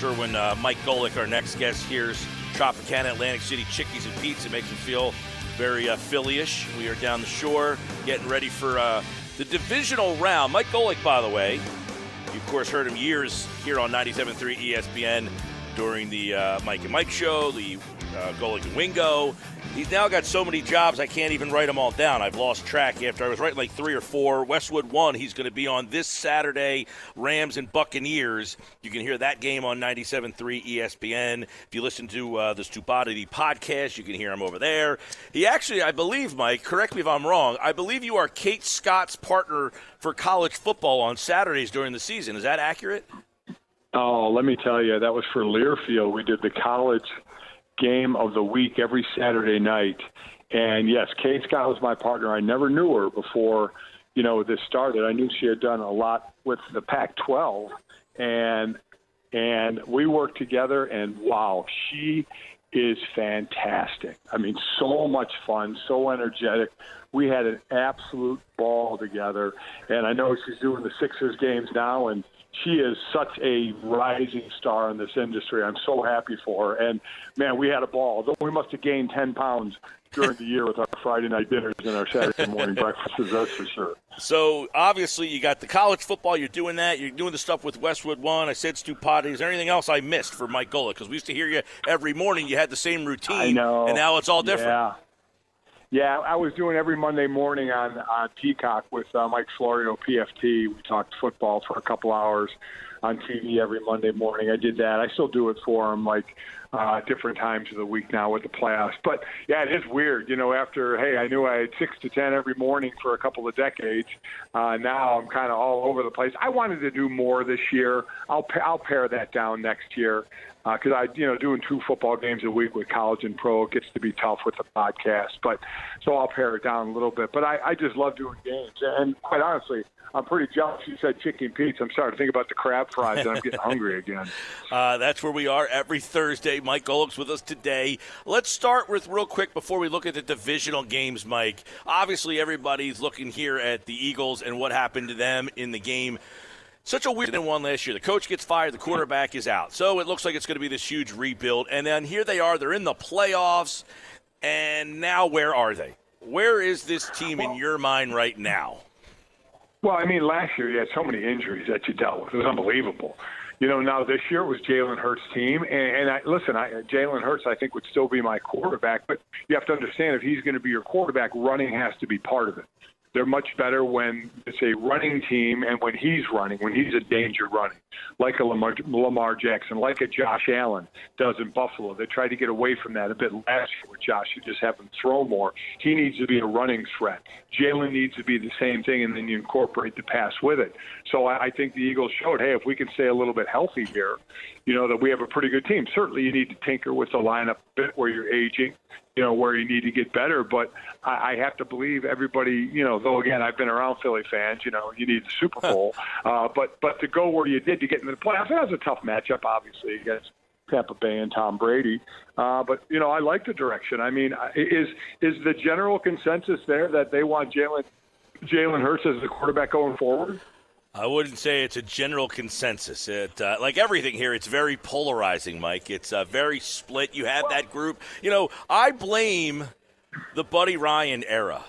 sure when Mike Golic, our next guest, hears Tropicana, Atlantic City, Chickies and Pete's, it makes him feel very Philly-ish. We are down the shore getting ready for the divisional round. Mike Golic, by the way, you, of course, heard him years here on 97.3 ESPN during the Mike and Mike show, the Golic and Wingo. He's now got so many jobs I can't even write them all down. I've lost track after I was writing like 3 or 4. Westwood won. He's going to be on this Saturday, Rams and Buccaneers. You can hear that game on 97.3 ESPN. If you listen to the Stupidity podcast, you can hear him over there. He actually, I believe, Mike, correct me if I'm wrong, I believe you are Kate Scott's partner for college football on Saturdays during the season. Is that accurate? Oh, let me tell you, that was for Learfield. We did the college game of the week every Saturday night. And yes, Kate Scott was my partner. I never knew her before, this started. I knew she had done a lot with the Pac-12 and we worked together, and wow, she is fantastic. I mean, so much fun, so energetic. We had an absolute ball together, and I know she's doing the Sixers games now, and she is such a rising star in this industry. I'm so happy for her. And, man, we had a ball. We must have gained 10 pounds during the year with our Friday night dinners and our Saturday morning breakfasts, that's for sure. So, obviously, you got the college football. You're doing that. You're doing the stuff with Westwood 1. I said Stupidity. Is there anything else I missed for Mike Golic? Because we used to hear you every morning. You had the same routine. I know. And now it's all different. Yeah, I was doing every Monday morning on Peacock with Mike Florio, PFT. We talked football for a couple hours on TV every Monday morning. I did that. I still do it for him, different times of the week now with the playoffs. But, yeah, it is weird. After, I knew I had 6 to 10 every morning for a couple of decades. Now I'm kind of all over the place. I wanted to do more this year. I'll pare that down next year. Because doing 2 football games a week with college and pro, it gets to be tough with the podcast. So I'll pare it down a little bit. But I just love doing games. And quite honestly, I'm pretty jealous. You said chicken and pizza. I'm starting to think about the crab fries, and I'm getting hungry again. That's where we are every Thursday. Mike Golic's with us today. Let's start with real quick before we look at the divisional games, Mike. Obviously, everybody's looking here at the Eagles and what happened to them in the game. Such a weird one last year. The coach gets fired. The quarterback is out. So it looks like it's going to be this huge rebuild. And then here they are. They're in the playoffs. And now where are they? Where is this team in your mind right now? Well, I mean, last year you had so many injuries that you dealt with. It was unbelievable. Now this year it was Jalen Hurts' team. And Jalen Hurts, I think, would still be my quarterback. But you have to understand, if he's going to be your quarterback, running has to be part of it. They're much better when it's a running team and when he's running, when he's a danger running, like a Lamar Jackson, like a Josh Allen does in Buffalo. They tried to get away from that a bit last year with Josh. You just have him throw more. He needs to be a running threat. Jalen needs to be the same thing, and then you incorporate the pass with it. So I think the Eagles showed, hey, if we can stay a little bit healthy here, that we have a pretty good team. Certainly you need to tinker with the lineup a bit where you're aging, where you need to get better. But I have to believe everybody, though, again, I've been around Philly fans, you need the Super Bowl. But to go where you did to get into the playoffs, that was a tough matchup, obviously, against Tampa Bay and Tom Brady. But I like the direction. I mean, is the general consensus there that they want Jalen Hurts as the quarterback going forward? I wouldn't say it's a general consensus. Like everything here, it's very polarizing, Mike. It's very split. You have that group. I blame the Buddy Ryan era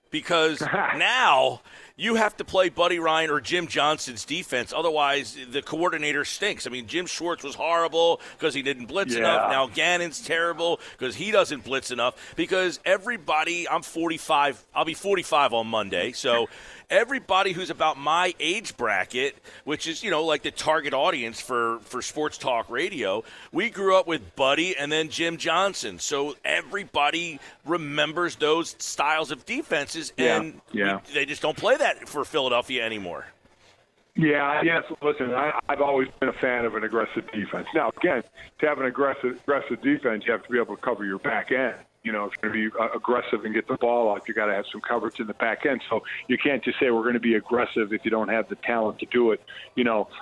because now you have to play Buddy Ryan or Jim Johnson's defense. Otherwise, the coordinator stinks. I mean, Jim Schwartz was horrible because he didn't blitz enough. Now Gannon's terrible because he doesn't blitz enough. Because everybody, I'm 45. I'll be 45 on Monday. So everybody who's about my age bracket, which is, like the target audience for sports talk radio, we grew up with Buddy and then Jim Johnson. So everybody remembers those styles of defenses, and they just don't play that for Philadelphia anymore. Yeah, yes. Listen, I've always been a fan of an aggressive defense. Now, again, to have an aggressive defense, you have to be able to cover your back end. If you're going to be aggressive and get the ball out, you got to have some coverage in the back end. So you can't just say we're going to be aggressive if you don't have the talent to do it,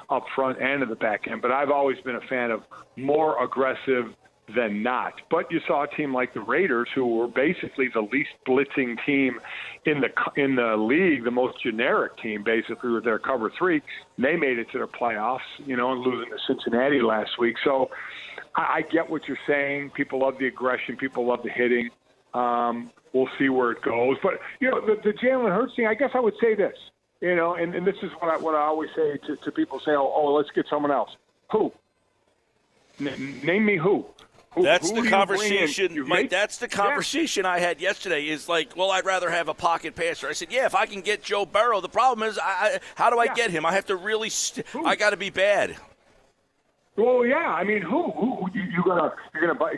up front and in the back end. But I've always been a fan of more aggressive than not. But you saw a team like the Raiders, who were basically the least blitzing team in the league, the most generic team, basically, with their cover three. They made it to the playoffs, and losing to Cincinnati last week. So I get what you're saying. People love the aggression. People love the hitting. We'll see where it goes. But, the Jalen Hurts thing, I guess I would say this, and this is what I always say to people say, oh, let's get someone else. Who? Name me who. That's who the conversation, Mike. That's the conversation I had yesterday. Is like, well, I'd rather have a pocket passer. I said, yeah, if I can get Joe Burrow. The problem is, how do I get him? I have to really. I got to be bad. Well, yeah. I mean, who you're gonna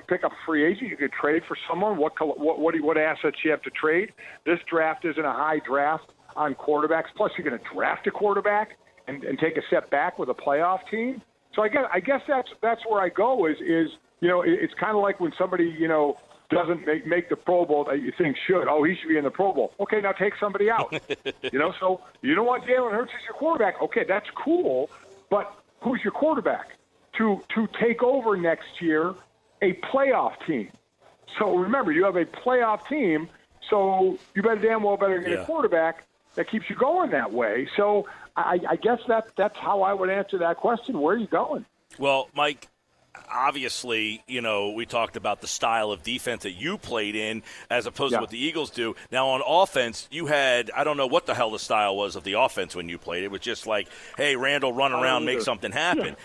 pick up a free agent? You could trade for someone. What assets you have to trade? This draft isn't a high draft on quarterbacks. Plus, you're going to draft a quarterback and take a step back with a playoff team. So I guess that's where I go. Is it's kind of like when somebody doesn't make the Pro Bowl that you think should. Oh, he should be in the Pro Bowl. Okay, now take somebody out. So you don't want Jalen Hurts as your quarterback. Okay, that's cool, but who's your quarterback to take over next year? A playoff team. So remember, you have a playoff team, so you damn well better get a quarterback that keeps you going that way. So I guess that's how I would answer that question. Where are you going? Well, Mike, obviously, we talked about the style of defense that you played in as opposed to what the Eagles do. Now, on offense, you had – I don't know what the hell the style was of the offense when you played. It was just like, hey, Randall, run around, make something happen.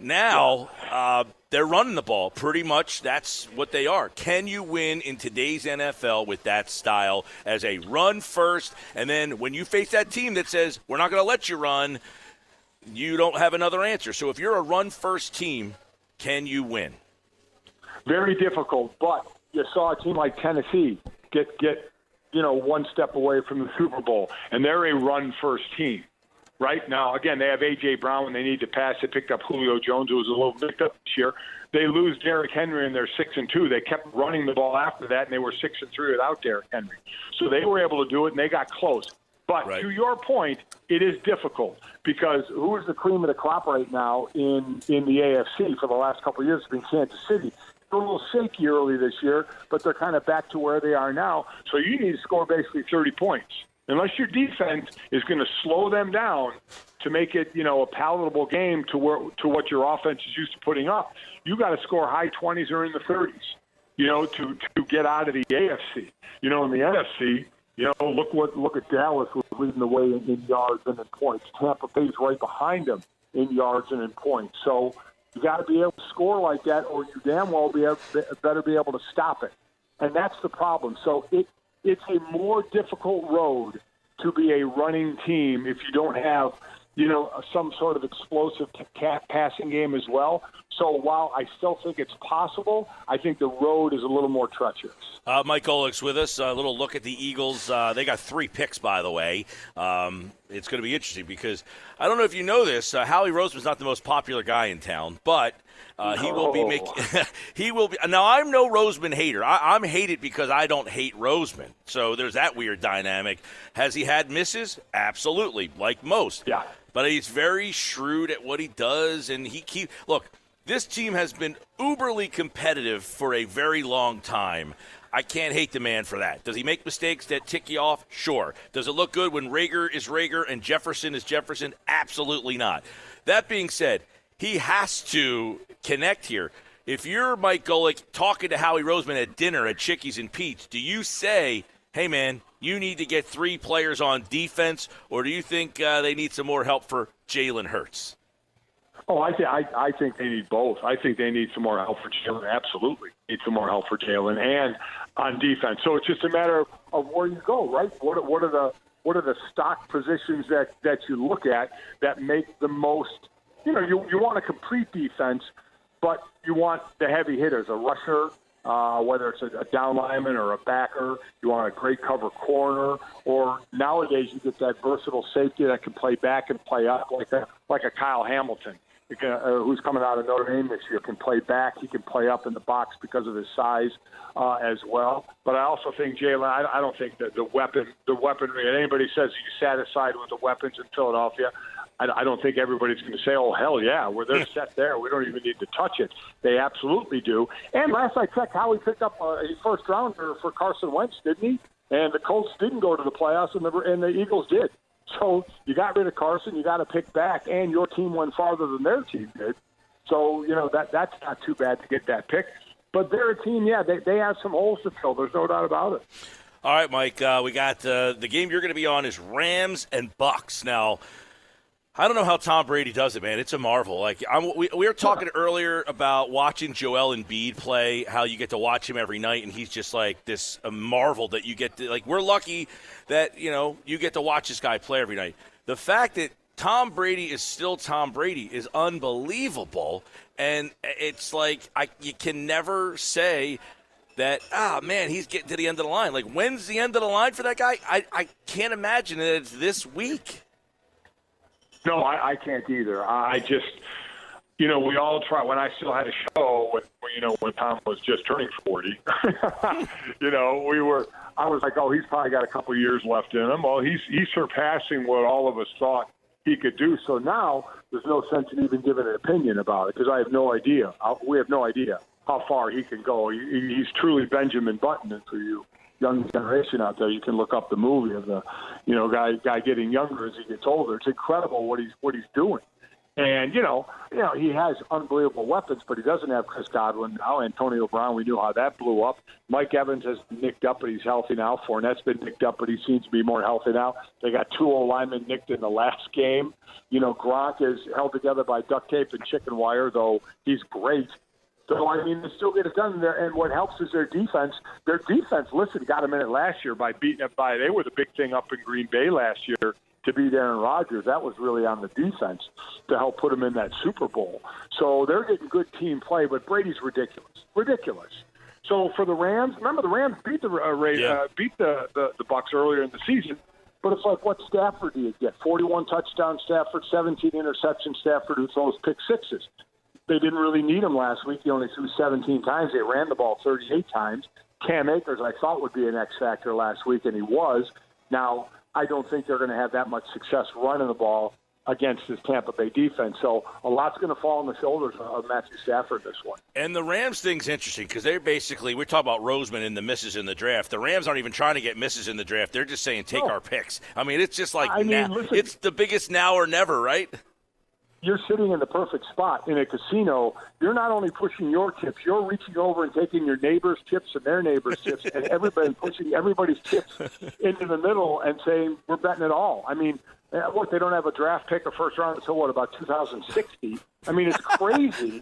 Now, they're running the ball. Pretty much that's what they are. Can you win in today's NFL with that style as a run first? And then when you face that team that says, we're not going to let you run, you don't have another answer. So if you're a run-first team – can you win? Very difficult, but you saw a team like Tennessee get one step away from the Super Bowl, and they're a run-first team. Right now, again, they have A.J. Brown when they need to pass. They picked up Julio Jones, who was a little picked up this year. They lose Derrick Henry, and they're 6-2. They kept running the ball after that, and they were 6-3 without Derrick Henry. So they were able to do it, and they got close. But to your point, it is difficult because who is the cream of the crop right now in the AFC for the last couple of years? It's been Kansas City. They're a little shaky early this year, but they're kind of back to where they are now. So you need to score basically 30 points. Unless your defense is going to slow them down to make it, a palatable game to what your offense is used to putting up, you got to score high 20s or in the 30s, to get out of the AFC. In the NFC, look at Dallas was leading the way in yards and in points. Tampa Bay's right behind them in yards and in points. So you got to be able to score like that, or you damn well better be able to stop it. And that's the problem. So it's a more difficult road to be a running team if you don't have, some sort of explosive passing game as well. So while I still think it's possible, I think the road is a little more treacherous. Mike Golic's with us. A little look at the Eagles. They got 3 picks, by the way. It's going to be interesting because I don't know if you know this. Howie Roseman's not the most popular guy in town, but he will be making. He will be. Now I'm no Roseman hater. I'm hated because I don't hate Roseman. So there's that weird dynamic. Has he had misses? Absolutely, like most. Yeah. But he's very shrewd at what he does, and look. This team has been uberly competitive for a very long time. I can't hate the man for that. Does he make mistakes that tick you off? Sure. Does it look good when Rager is Rager and Jefferson is Jefferson? Absolutely not. That being said, he has to connect here. If you're Mike Golic talking to Howie Roseman at dinner at Chickies and Pete's, do you say, hey, man, you need to get 3 players on defense, or do you think they need some more help for Jalen Hurts? Oh, I think they need both. I think they need some more help for Jalen. Absolutely need some more help for Jalen and on defense. So it's just a matter of where you go, right? What are the stock positions that you look at that make the most? You want a complete defense, but you want the heavy hitters, a rusher, whether it's a down lineman or a backer. You want a great cover corner, or nowadays you get that versatile safety that can play back and play up, like a Kyle Hamilton. Who's coming out of Notre Dame this year, can play back. He can play up in the box because of his size as well. But I also think Jalen, I don't think that the weaponry, anybody says he's satisfied with the weapons in Philadelphia, I don't think everybody's going to say, oh, hell yeah, they're set there. We don't even need to touch it. They absolutely do. And last I checked, Howie picked up a first-rounder for Carson Wentz, didn't he? And the Colts didn't go to the playoffs, and the Eagles did. So you got rid of Carson, you got to pick back, and your team went farther than their team did. So, that's not too bad to get that pick. But they're a team, they have some holes to fill. There's no doubt about it. All right, Mike, we got the game you're going to be on is Rams and Bucs. Now, I don't know how Tom Brady does it, man. It's a marvel. Like we were talking earlier about watching Joel Embiid play, how you get to watch him every night, and he's just like this a marvel that you get to, like, we're lucky that, you get to watch this guy play every night. The fact that Tom Brady is still Tom Brady is unbelievable, and it's like you can never say that, man, he's getting to the end of the line. Like, when's the end of the line for that guy? I can't imagine that it's this week. No, I can't either. I just, we all try. When I still had a show, when Tom was just turning 40, I was like, oh, he's probably got a couple years left in him. Well, he's surpassing what all of us thought he could do. So now there's no sense in even giving an opinion about it because I have no idea. We have no idea how far he can go. He's truly Benjamin Button, and for you young generation out there, you can look up the movie of the, guy getting younger as he gets older. It's incredible what he's doing. And, he has unbelievable weapons, but he doesn't have Chris Godwin now. Antonio Brown, we knew how that blew up. Mike Evans has nicked up, but he's healthy now. Fournette's been nicked up, but he seems to be more healthy now. They got 2 linemen nicked in the last game. Gronk is held together by duct tape and chicken wire, though he's great. So, they still get it done there. And what helps is their defense. Their defense, listen, got them in it last year by beating it by – they were the big thing up in Green Bay last year to beat Aaron Rodgers. That was really on the defense to help put them in that Super Bowl. So they're getting good team play, but Brady's ridiculous. Ridiculous. So for the Rams, remember the Rams beat the Bucs earlier in the season, but it's like, what Stafford do you get? 41 touchdowns, Stafford, 17 interceptions, Stafford, who throws pick sixes. They didn't really need him last week. He only threw 17 times. They ran the ball 38 times. Cam Akers, I thought, would be an X factor last week, and he was. Now, I don't think they're going to have that much success running the ball against this Tampa Bay defense. So a lot's going to fall on the shoulders of Matthew Stafford this one. And the Rams thing's interesting because they're basically, we're talking about Roseman and the misses in the draft. The Rams aren't even trying to get misses in the draft. They're just saying, take our picks. I mean, it's just like, listen, it's the biggest now or never, right? You're sitting in the perfect spot in a casino. You're not only pushing your chips, you're reaching over and taking your neighbor's chips and their neighbor's chips, and everybody pushing everybody's chips into the middle and saying, we're betting it all. I mean, look, they don't have a draft pick or first round until, about 2060? I mean, it's crazy,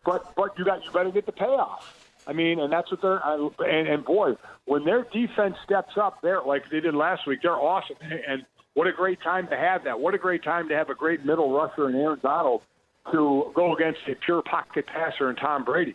but you better get the payoff. I mean, and that's what they're and boy, when their defense steps up, they're like they did last week, they're awesome. And what a great time to have that. What a great time to have a great middle rusher in Aaron Donald to go against a pure pocket passer in Tom Brady.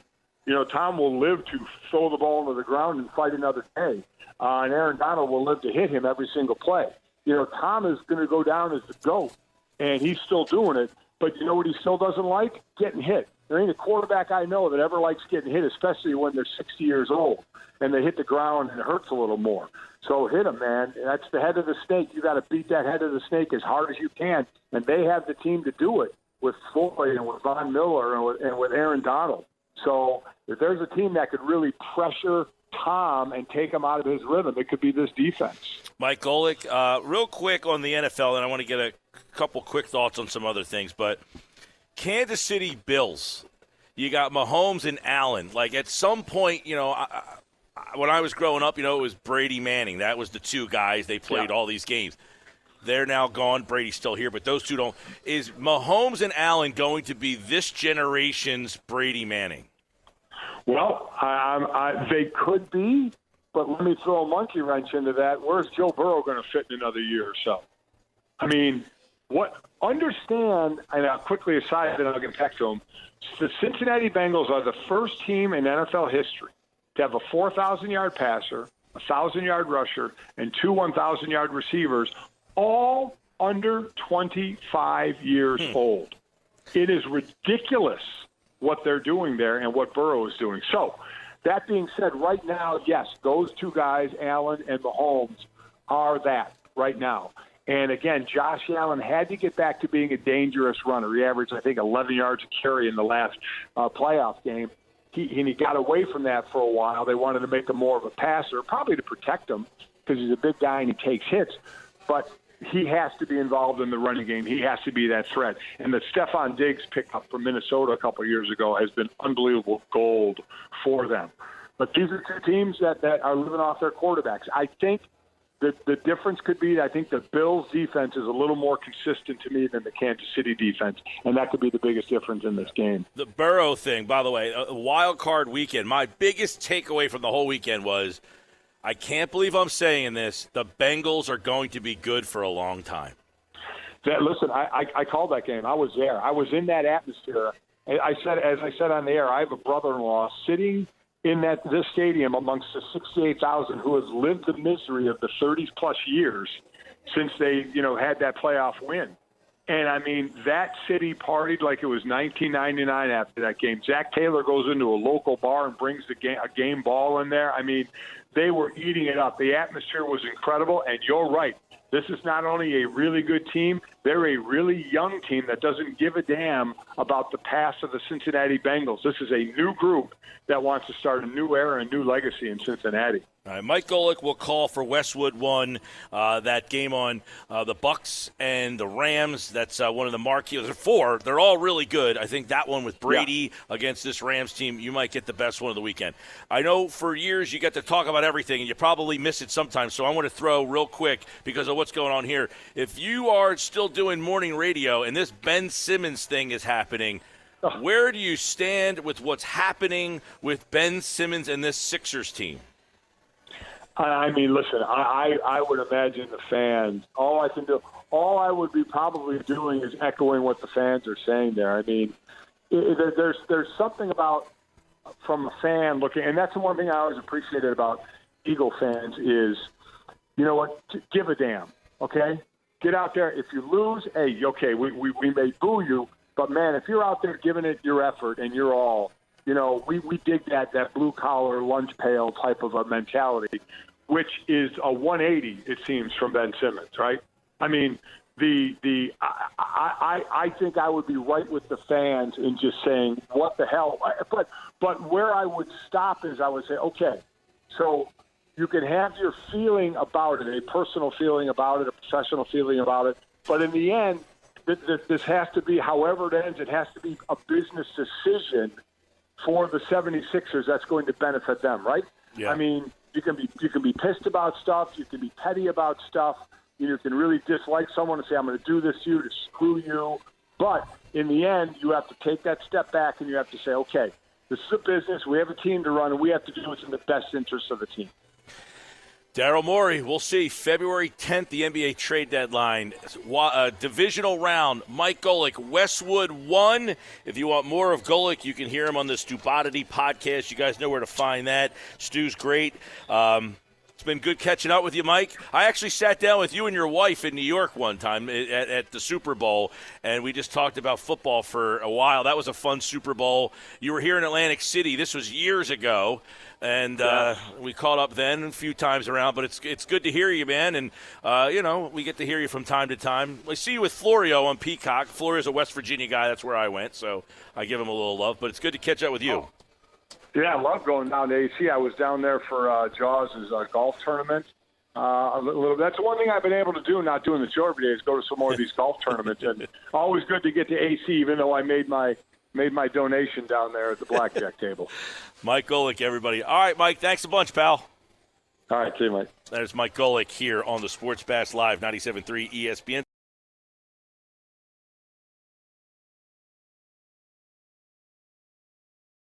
Tom will live to throw the ball into the ground and fight another day. And Aaron Donald will live to hit him every single play. Tom is going to go down as the GOAT, and he's still doing it. But you know what he still doesn't like? Getting hit. There ain't a quarterback I know that ever likes getting hit, especially when they're 60 years old and they hit the ground and it hurts a little more. So hit him, man. That's the head of the snake. You got to beat that head of the snake as hard as you can, and they have the team to do it with Floyd and with Von Miller and with Aaron Donald. So if there's a team that could really pressure Tom and take him out of his rhythm, it could be this defense. Mike Golic, real quick on the NFL, and I want to get a couple quick thoughts on some other things, but Kansas City Bills, you got Mahomes and Allen. Like, at some point, when I was growing up, it was Brady Manning. That was the two guys. They played all these games. They're now gone. Brady's still here, but those two don't. Is Mahomes and Allen going to be this generation's Brady Manning? Well, they could be, but let me throw a monkey wrench into that. Where's Joe Burrow going to fit in another year or so? I mean, understand, and I'll quickly aside, then I'll get back to them, the Cincinnati Bengals are the first team in NFL history to have a 4,000-yard passer, a 1,000-yard rusher, and 2 1,000-yard receivers, all under 25 years old. It is ridiculous what they're doing there and what Burrow is doing. So, that being said, right now, yes, those two guys, Allen and Mahomes, are that right now. And, again, Josh Allen had to get back to being a dangerous runner. He averaged, I think, 11 yards a carry in the last playoff game. He got away from that for a while. They wanted to make him more of a passer, probably to protect him because he's a big guy and he takes hits. But he has to be involved in the running game. He has to be that threat. And the Stephon Diggs pickup from Minnesota a couple of years ago has been unbelievable gold for them. But these are two teams that are living off their quarterbacks. I think the difference could be, I think the Bills' defense is a little more consistent to me than the Kansas City defense, and that could be the biggest difference in this game. The Burrow thing, by the way, a wild card weekend, my biggest takeaway from the whole weekend was, I can't believe I'm saying this, the Bengals are going to be good for a long time. Listen, I called that game. I was there. I was in that atmosphere. As I said on the air, I have a brother-in-law sitting in this stadium amongst the 68,000 who has lived the misery of the 30-plus years since they, had that playoff win. And, I mean, that city partied like it was 1999 after that game. Zach Taylor goes into a local bar and brings a game ball in there. I mean, they were eating it up. The atmosphere was incredible, and you're right. This is not only a really good team, they're a really young team that doesn't give a damn about the past of the Cincinnati Bengals. This is a new group that wants to start a new era and new legacy in Cincinnati. All right, Mike Golic will call for Westwood 1, that game on the Bucs and the Rams. That's one of the marquee. There are 4. They're all really good. I think that one with Brady against this Rams team, you might get the best one of the weekend. I know for years you get to talk about everything, and you probably miss it sometimes, so I want to throw real quick because of what's going on here. If you are still doing morning radio and this Ben Simmons thing is happening, where do you stand with what's happening with Ben Simmons and this Sixers team? I mean, listen, I would imagine the fans, all I would be probably doing is echoing what the fans are saying there. I mean, there's something about, from a fan looking, and that's the one thing I always appreciated about Eagle fans is, you know what, give a damn, okay? Get out there. If you lose, hey, okay, we may boo you, but, man, if you're out there giving it your effort and your all, we dig that blue-collar, lunch pail type of a mentality, which is a 180, it seems, from Ben Simmons, right? I mean, I think I would be right with the fans in just saying, what the hell? But where I would stop is I would say, okay, so you can have your feeling about it, a personal feeling about it, a professional feeling about it, but in the end, this has to be, however it ends, it has to be a business decision for the 76ers that's going to benefit them, right? Yeah. I mean, you can be pissed about stuff, you can be petty about stuff, you can really dislike someone and say, I'm going to do this to you to screw you. But in the end, you have to take that step back and you have to say, okay, this is a business, we have a team to run, and we have to do what's in the best interest of the team. Daryl Morey, we'll see. February 10th, the NBA trade deadline. Divisional round, Mike Golic, Westwood 1. If you want more of Golic, you can hear him on the Stupidity podcast. You guys know where to find that. Stu's great. It's been good catching up with you, Mike. I actually sat down with you and your wife in New York one time at the Super Bowl, and we just talked about football for a while. That was a fun Super Bowl. You were here in Atlantic City. This was years ago. And we caught up then a few times around, but it's good to hear you, man. And, we get to hear you from time to time. I see you with Florio on Peacock. Florio's a West Virginia guy. That's where I went, so I give him a little love. But it's good to catch up with you. Oh. Yeah, I love going down to AC. I was down there for Jaws' golf tournament. A little. That's one thing I've been able to do, not doing the show every day, is go to some more of these golf tournaments. And always good to get to AC, even though I made my donation down there at the blackjack table. Mike Golic, everybody. All right, Mike, thanks a bunch, pal. All right, see you, Mike. There's Mike Golic here on the Sports Bash Live 97.3 ESPN.